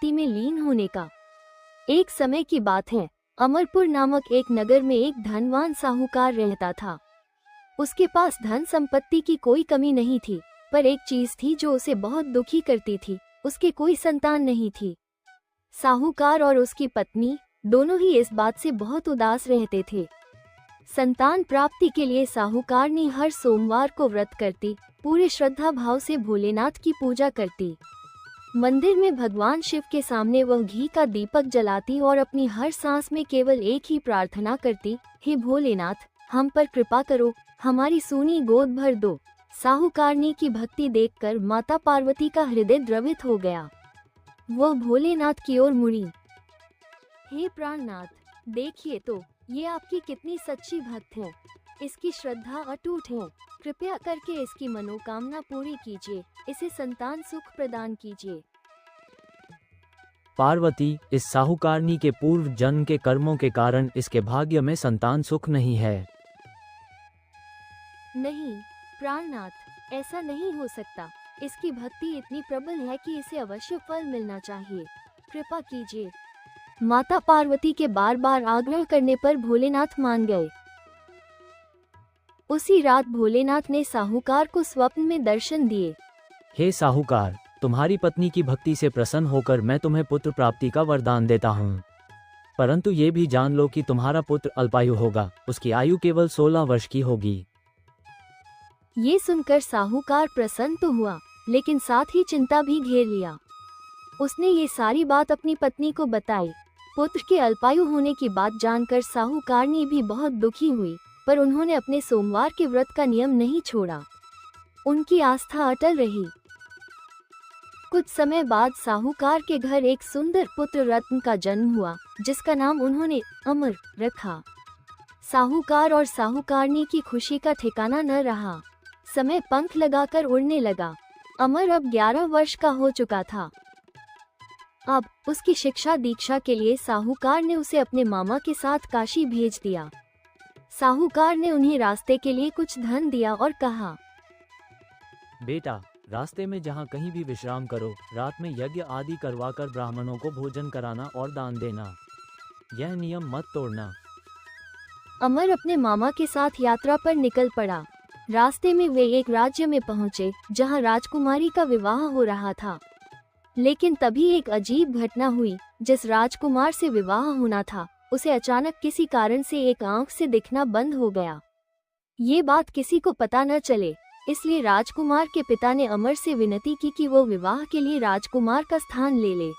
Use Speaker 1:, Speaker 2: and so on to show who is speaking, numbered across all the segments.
Speaker 1: भक्ति में लीन होने का। एक समय की बात है, अमरपुर नामक एक नगर में एक धनवान साहूकार रहता था। उसके पास धन संपत्ति की कोई कमी नहीं थी, पर एक चीज थी जो उसे बहुत दुखी करती थी, उसके कोई संतान नहीं थी। साहूकार और उसकी पत्नी दोनों ही इस बात से बहुत उदास रहते थे। संतान प्राप्ति के लिए साहूकारनी हर सोमवार को व्रत करती, पूरे श्रद्धा भाव से भोलेनाथ की पूजा करती। मंदिर में भगवान शिव के सामने वह घी का दीपक जलाती और अपनी हर सांस में केवल एक ही प्रार्थना करती, हे भोलेनाथ, हम पर कृपा करो, हमारी सूनी गोद भर दो। साहूकारनी की भक्ति देखकर माता पार्वती का हृदय द्रवित हो गया। वह भोलेनाथ की ओर मुड़ी। हे प्राणनाथ, देखिए तो, ये आपकी कितनी सच्ची भक्त है। इसकी श्रद्धा अटूट है। कृपया करके इसकी मनोकामना पूरी कीजिए, इसे संतान सुख प्रदान कीजिए।
Speaker 2: पार्वती, इस साहूकारनी के पूर्व जन्म के कर्मों के कारण इसके भाग्य में संतान सुख नहीं है।
Speaker 1: नहीं प्राणनाथ, ऐसा नहीं हो सकता। इसकी भक्ति इतनी प्रबल है कि इसे अवश्य फल मिलना चाहिए। कृपा कीजिए। माता पार्वती के बार बार आग्रह करने पर भोलेनाथ मान गए। उसी रात भोलेनाथ ने साहूकार को स्वप्न में दर्शन दिए।
Speaker 2: हे साहूकार, तुम्हारी पत्नी की भक्ति से प्रसन्न होकर मैं तुम्हें पुत्र प्राप्ति का वरदान देता हूँ। परंतु ये भी जान लो कि तुम्हारा पुत्र अल्पायु होगा, उसकी आयु केवल 16 वर्ष की होगी।
Speaker 1: ये सुनकर साहूकार प्रसन्न तो हुआ, लेकिन साथ ही चिंता भी घेर लिया। उसने ये सारी बात अपनी पत्नी को बताई। पुत्र के अल्पायु होने की बात जानकर साहूकारनी भी बहुत दुखी हुई, पर उन्होंने अपने सोमवार के व्रत का नियम नहीं छोड़ा। उनकी आस्था अटल रही। कुछ समय बाद साहूकार के घर एक सुंदर पुत्र रत्न का जन्म हुआ, जिसका नाम उन्होंने अमर रखा। साहूकार और साहूकारनी की खुशी का ठिकाना न रहा। समय पंख लगाकर उड़ने लगा। अमर अब 11 वर्ष का हो चुका था। अब उसकी शिक्षा दीक्षा के लिए साहूकार ने उसे अपने मामा के साथ काशी भेज दिया। साहूकार ने उन्हें रास्ते के लिए कुछ धन दिया और कहा,
Speaker 2: बेटा, रास्ते में जहाँ कहीं भी विश्राम करो, रात में यज्ञ आदि करवाकर ब्राह्मणों को भोजन कराना और दान देना। यह नियम मत तोड़ना।
Speaker 1: अमर अपने मामा के साथ यात्रा पर निकल पड़ा। रास्ते में वे एक राज्य में पहुंचे, जहां राजकुमारी का विवाह हो रहा था। लेकिन तभी एक अजीब घटना हुई। जिस राजकुमार से विवाह होना था, उसे अचानक किसी कारण से एक आंख से दिखना बंद हो गया। ये बात किसी को पता न चले, इसलिए राजकुमार के पिता ने अमर से विनती की कि वो विवाह के लिए राजकुमार का स्थान ले ले।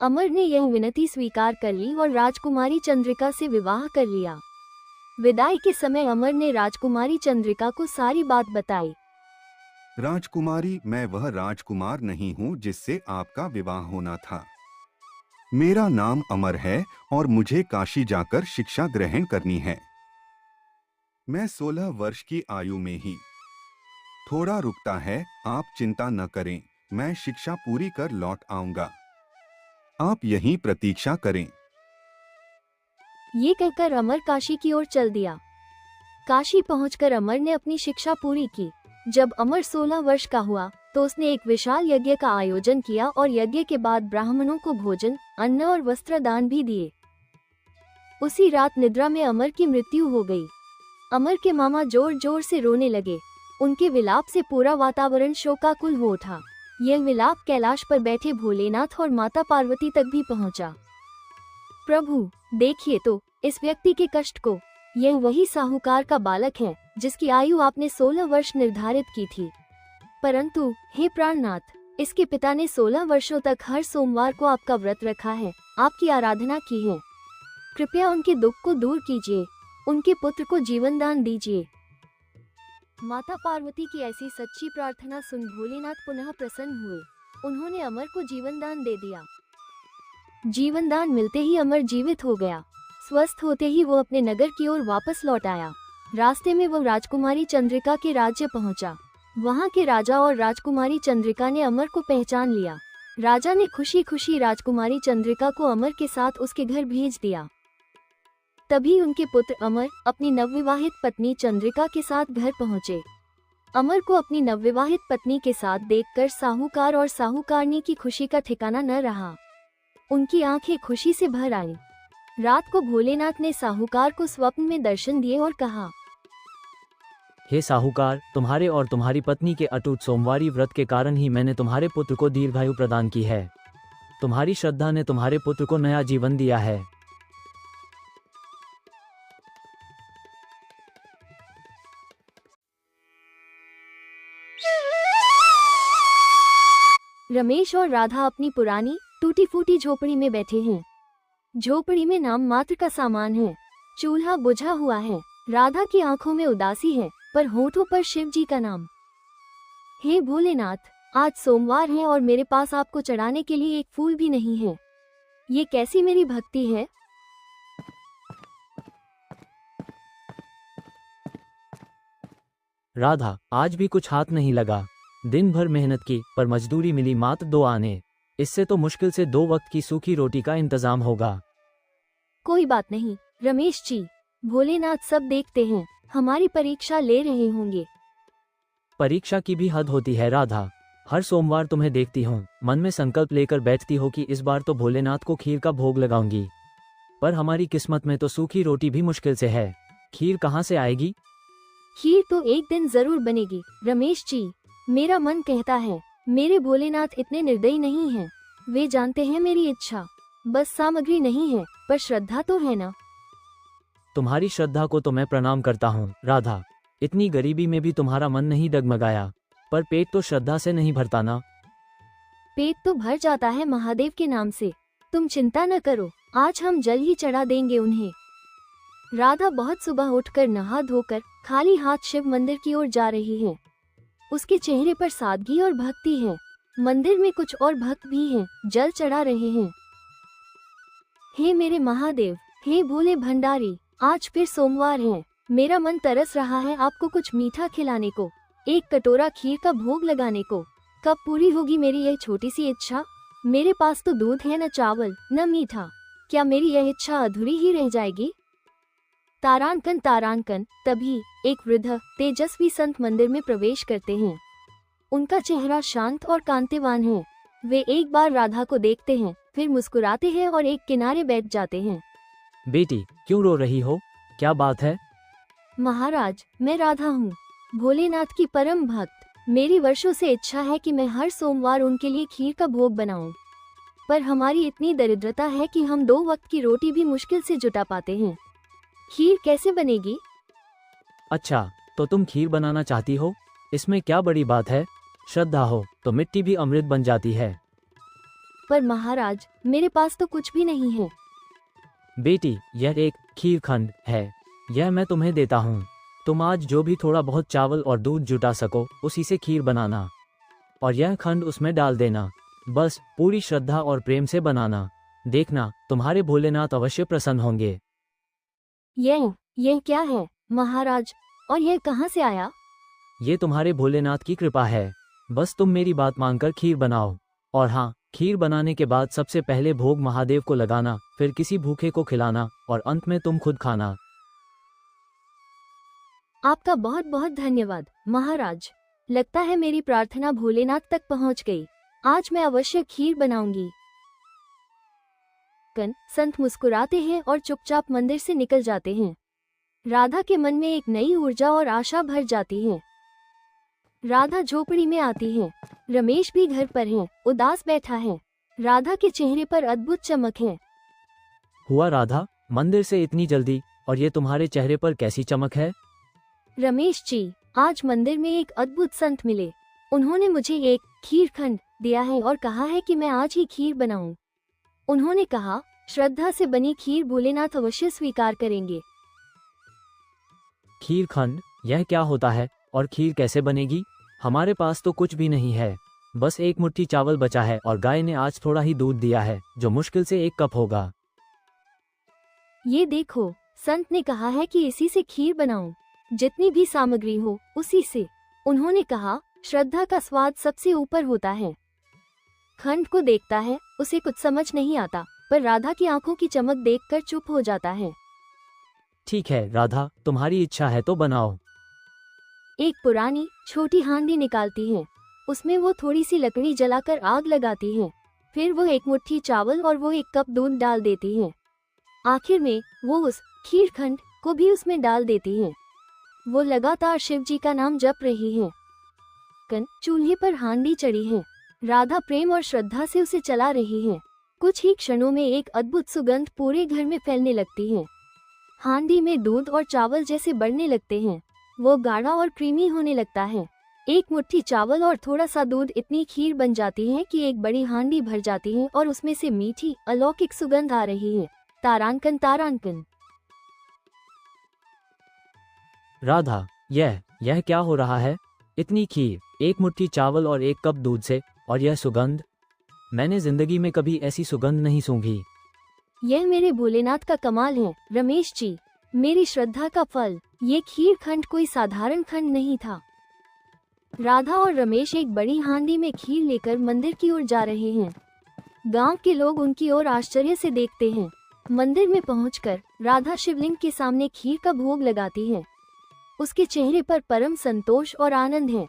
Speaker 1: अमर ने यह विनती स्वीकार कर ली और राजकुमारी चंद्रिका से विवाह कर लिया। विदाई के समय अमर ने राजकुमारी चंद्रिका को सारी बात बताई।
Speaker 3: राजकुमारी, मैं वह राजकुमार नहीं हूँ जिससे आपका विवाह होना था। मेरा नाम अमर है और मुझे काशी जाकर शिक्षा ग्रहण करनी है। मैं 16 वर्ष की आयु में ही थोड़ा रुकता है, आप चिंता न करें, मैं शिक्षा पूरी कर लौट आऊंगा। आप यहीं प्रतीक्षा करें।
Speaker 1: ये कहकर अमर काशी की ओर चल दिया। काशी पहुंचकर अमर ने अपनी शिक्षा पूरी की। जब अमर 16 वर्ष का हुआ तो उसने एक विशाल यज्ञ का आयोजन किया और यज्ञ के बाद ब्राह्मणों को भोजन, अन्न और वस्त्र दान भी दिए। उसी रात निद्रा में अमर की मृत्यु हो गई। अमर के मामा जोर जोर से रोने लगे। उनके विलाप से पूरा वातावरण शोकाकुल हो उठा। यह विलाप कैलाश पर बैठे भोलेनाथ और माता पार्वती तक भी पहुंचा। प्रभु, देखिए तो इस व्यक्ति के कष्ट को। यह वही साहूकार का बालक है जिसकी आयु आपने 16 वर्ष निर्धारित की थी। परंतु हे प्राणनाथ, इसके पिता ने 16 वर्षों तक हर सोमवार को आपका व्रत रखा है, आपकी आराधना की है। कृपया उनके दुख को दूर कीजिए, उनके पुत्र को जीवन दान दीजिए। माता पार्वती की ऐसी सच्ची प्रार्थना सुन भोलेनाथ पुनः प्रसन्न हुए। उन्होंने अमर को जीवन दान दे दिया। जीवन दान मिलते ही अमर जीवित हो गया। स्वस्थ होते ही वो अपने नगर की ओर वापस लौट आया। रास्ते में वो राजकुमारी चंद्रिका के राज्य पहुंचा। वहां के राजा और राजकुमारी चंद्रिका ने अमर को पहचान लिया। राजा ने खुशी खुशी राजकुमारी चंद्रिका को अमर के साथ उसके घर भेज दिया। तभी उनके पुत्र अमर अपनी नवविवाहित पत्नी चंद्रिका के साथ घर पहुंचे। अमर को अपनी नवविवाहित पत्नी के साथ देखकर साहूकार और साहूकारनी की खुशी का ठिकाना न रहा। उनकी आंखें खुशी से भर आईं। रात को भोलेनाथ ने साहूकार को स्वप्न में दर्शन दिए और कहा,
Speaker 2: हे साहूकार, तुम्हारे और तुम्हारी पत्नी के अटूट सोमवारी व्रत के कारण ही मैंने तुम्हारे पुत्र को दीर्घायु प्रदान की है। तुम्हारी श्रद्धा ने तुम्हारे पुत्र को नया जीवन दिया है।
Speaker 1: रमेश और राधा अपनी पुरानी टूटी फूटी झोपड़ी में बैठे हैं। झोपड़ी में नाम मात्र का सामान है। चूल्हा बुझा हुआ है। राधा की आंखों में उदासी है, पर होठों पर शिव जी का नाम। हे भोलेनाथ, आज सोमवार है और मेरे पास आपको चढ़ाने के लिए एक फूल भी नहीं है। ये कैसी मेरी भक्ति है।
Speaker 2: राधा, आज भी कुछ हाथ नहीं लगा। दिन भर मेहनत की, पर मजदूरी मिली मात्र 2 आने। इससे तो मुश्किल से 2 वक्त की सूखी रोटी का इंतजाम होगा।
Speaker 1: कोई बात नहीं रमेश जी, भोलेनाथ सब देखते हैं। हमारी परीक्षा ले रहे होंगे।
Speaker 2: परीक्षा की भी हद होती है राधा। हर सोमवार तुम्हें देखती हूँ, मन में संकल्प लेकर बैठती हो कि इस बार तो भोलेनाथ को खीर का भोग लगाऊंगी। पर हमारी किस्मत में तो सूखी रोटी भी मुश्किल से है। खीर कहाँ से आएगी?
Speaker 1: खीर तो एक दिन जरूर बनेगी रमेश जी। मेरा मन कहता है, मेरे भोलेनाथ इतने निर्दयी नहीं हैं। वे जानते हैं मेरी इच्छा। बस सामग्री नहीं है, पर श्रद्धा तो है ना।
Speaker 2: तुम्हारी श्रद्धा को तो मैं प्रणाम करता हूँ राधा। इतनी गरीबी में भी तुम्हारा मन नहीं डगमगाया। पर पेट तो श्रद्धा से नहीं भरता ना।
Speaker 1: पेट तो भर जाता है महादेव के नाम से। तुम चिंता न करो, आज हम जल ही चढ़ा देंगे उन्हें। राधा बहुत सुबह उठकर नहा धोकर खाली हाथ शिव मंदिर की ओर जा रही है। उसके चेहरे पर सादगी और भक्ति है। मंदिर में कुछ और भक्त भी हैं, जल चढ़ा रहे हैं। हे मेरे महादेव, हे भोले भंडारी, आज फिर सोमवार है। मेरा मन तरस रहा है आपको कुछ मीठा खिलाने को, एक कटोरा खीर का भोग लगाने को। कब पूरी होगी मेरी यह छोटी सी इच्छा? मेरे पास तो दूध है, न चावल न मीठा। क्या मेरी यह इच्छा अधूरी ही रह जाएगी? तारांकन तारांकन। तभी एक वृद्ध तेजस्वी संत मंदिर में प्रवेश करते हैं। उनका चेहरा शांत और कांतिवान है। वे एक बार राधा को देखते हैं, फिर मुस्कुराते हैं और एक किनारे बैठ जाते हैं।
Speaker 2: बेटी, क्यों रो रही हो? क्या बात है?
Speaker 1: महाराज, मैं राधा हूँ, भोलेनाथ की परम भक्त। मेरी वर्षों से इच्छा है कि मैं हर सोमवार उनके लिए खीर का भोग बनाऊं। पर हमारी इतनी दरिद्रता है कि हम 2 वक्त की रोटी भी मुश्किल से जुटा पाते हैं। खीर कैसे बनेगी?
Speaker 2: अच्छा, तो तुम खीर बनाना चाहती हो? इसमें क्या बड़ी बात है? श्रद्धा हो तो मिट्टी भी अमृत बन जाती है।
Speaker 1: पर महाराज, मेरे पास तो कुछ भी नहीं है।
Speaker 2: बेटी, यह एक खीर खंड है। यह मैं तुम्हें देता हूँ। तुम आज जो भी थोड़ा बहुत चावल और दूध जुटा सको, उसी से खीर बनाना और यह खंड उसमें डाल देना। बस पूरी श्रद्धा और प्रेम से बनाना। देखना, तुम्हारे भोलेनाथ अवश्य प्रसन्न होंगे।
Speaker 1: यह क्या है महाराज, और यह कहाँ से आया?
Speaker 2: ये तुम्हारे भोलेनाथ की कृपा है। बस तुम मेरी बात मानकर खीर बनाओ। और हाँ, खीर बनाने के बाद सबसे पहले भोग महादेव को लगाना, फिर किसी भूखे को खिलाना और अंत में तुम खुद खाना।
Speaker 1: आपका बहुत बहुत धन्यवाद महाराज। लगता है मेरी प्रार्थना भोलेनाथ तक पहुंच गई। आज मैं अवश्य खीर बनाऊंगी। संत मुस्कुराते हैं और चुपचाप मंदिर से निकल जाते हैं। राधा के मन में एक नई ऊर्जा और आशा भर जाती है। राधा झोपड़ी में आती है। रमेश भी घर पर है, उदास बैठा है। राधा के चेहरे पर अद्भुत चमक है।
Speaker 2: हुआ राधा, मंदिर से इतनी जल्दी, और ये तुम्हारे चेहरे पर कैसी चमक है?
Speaker 1: रमेश जी, आज मंदिर में एक अद्भुत संत मिले। उन्होंने मुझे एक खीर खंड दिया है और कहा है कि मैं आज ही खीर बनाऊं। उन्होंने कहा, श्रद्धा से बनी खीर भोलेनाथ अवश्य स्वीकार करेंगे।
Speaker 2: खीर खंड, यह क्या होता है और खीर कैसे बनेगी? हमारे पास तो कुछ भी नहीं है। बस एक मुट्ठी चावल बचा है और गाय ने आज थोड़ा ही दूध दिया है, जो मुश्किल से 1 कप होगा।
Speaker 1: ये देखो, संत ने कहा है कि इसी से खीर बनाऊं, जितनी भी सामग्री हो उसी से। उन्होंने कहा, श्रद्धा का स्वाद सबसे ऊपर होता है। खंड को देखता है, उसे कुछ समझ नहीं आता, पर राधा की आंखों की चमक देखकर चुप हो जाता है।
Speaker 2: ठीक है राधा, तुम्हारी इच्छा है तो बनाओ।
Speaker 1: एक पुरानी छोटी हांडी निकालती हैं। उसमें वो थोड़ी सी लकड़ी जलाकर आग लगाती हैं। फिर वो एक मुट्ठी चावल और वो 1 कप दूध डाल देती हैं। आखिर में वो उस खीर खंड को भी उसमें डाल देती हैं। वो लगातार शिव जी का नाम जप रही हैं। चूल्हे पर हांडी चढ़ी है। राधा प्रेम और श्रद्धा से उसे चला रही है। कुछ ही क्षणों में एक अद्भुत सुगंध पूरे घर में फैलने लगती है। हांडी में दूध और चावल जैसे बढ़ने लगते हैं। वो गाढ़ा और क्रीमी होने लगता है। एक मुट्ठी चावल और थोड़ा सा दूध इतनी खीर बन जाती है कि एक बड़ी हांडी भर जाती है और उसमें से मीठी अलौकिक सुगंध आ रही है। तारांकन तारांकन।
Speaker 2: राधा, यह क्या हो रहा है? इतनी खीर, 1 मुट्ठी चावल और 1 कप दूध से, और यह सुगंध? मैंने जिंदगी में कभी ऐसी सुगंध नहीं सूंघी।
Speaker 1: यह मेरे भोलेनाथ का कमाल है रमेश जी, मेरी श्रद्धा का फल। ये खीर खंड कोई साधारण खंड नहीं था। राधा और रमेश एक बड़ी हांडी में खीर लेकर मंदिर की ओर जा रहे हैं। गांव के लोग उनकी ओर आश्चर्य से देखते हैं। मंदिर में पहुंचकर राधा शिवलिंग के सामने खीर का भोग लगाती है। उसके चेहरे पर परम संतोष और आनंद है।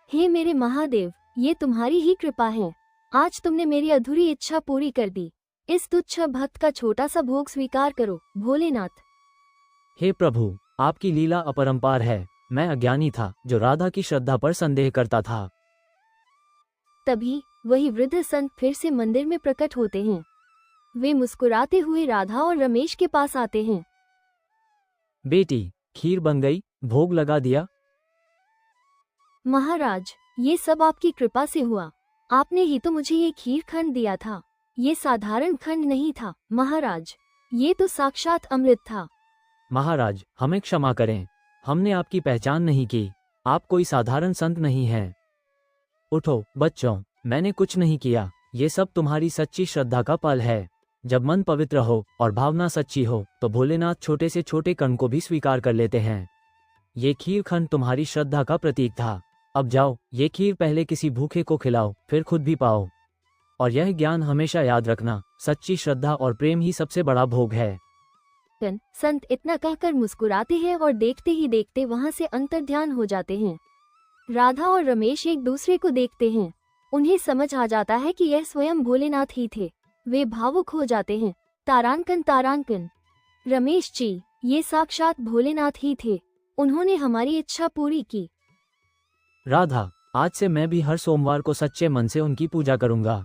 Speaker 1: हे मेरे महादेव, ये तुम्हारी ही कृपा है। आज तुमने मेरी अधूरी इच्छा पूरी कर दी। इस तुच्छ भक्त का छोटा सा भोग स्वीकार करो भोलेनाथ।
Speaker 2: हे प्रभु, आपकी लीला अपरंपार है। मैं अज्ञानी था जो राधा की श्रद्धा पर संदेह करता था।
Speaker 1: तभी वही वृद्ध संत फिर से मंदिर में प्रकट होते हैं। वे मुस्कुराते हुए राधा और रमेश के पास आते हैं।
Speaker 2: बेटी, खीर बन गई, भोग लगा दिया?
Speaker 1: महाराज, ये सब आपकी कृपा से हुआ। आपने ही तो मुझे ये खीर खंड दिया था। ये साधारण खंड नहीं था महाराज, ये तो साक्षात अमृत था।
Speaker 2: महाराज, हमें क्षमा करें, हमने आपकी पहचान नहीं की। आप कोई साधारण संत नहीं हैं। उठो बच्चों, मैंने कुछ नहीं किया। ये सब तुम्हारी सच्ची श्रद्धा का फल है। जब मन पवित्र हो और भावना सच्ची हो तो भोलेनाथ छोटे से छोटे कण को भी स्वीकार कर लेते हैं। ये खीर खंड तुम्हारी श्रद्धा का प्रतीक था। अब जाओ, ये खीर पहले किसी भूखे को खिलाओ, फिर खुद भी पाओ। और यह ज्ञान हमेशा याद रखना, सच्ची श्रद्धा और प्रेम ही सबसे बड़ा भोग है।
Speaker 1: संत इतना कहकर मुस्कुराते हैं और देखते ही देखते वहां से अंतर्ध्यान हो जाते हैं। राधा और रमेश एक दूसरे को देखते हैं। उन्हें समझ आ जाता है कि यह स्वयं भोलेनाथ ही थे। वे भावुक हो जाते हैं। तारांकन तारांकन। रमेश जी, ये साक्षात भोलेनाथ ही थे। उन्होंने हमारी इच्छा पूरी की।
Speaker 2: राधा, आज से मैं भी हर सोमवार को सच्चे मन से उनकी पूजा करूंगा।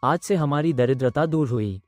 Speaker 2: आज से हमारी दरिद्रता दूर हुई।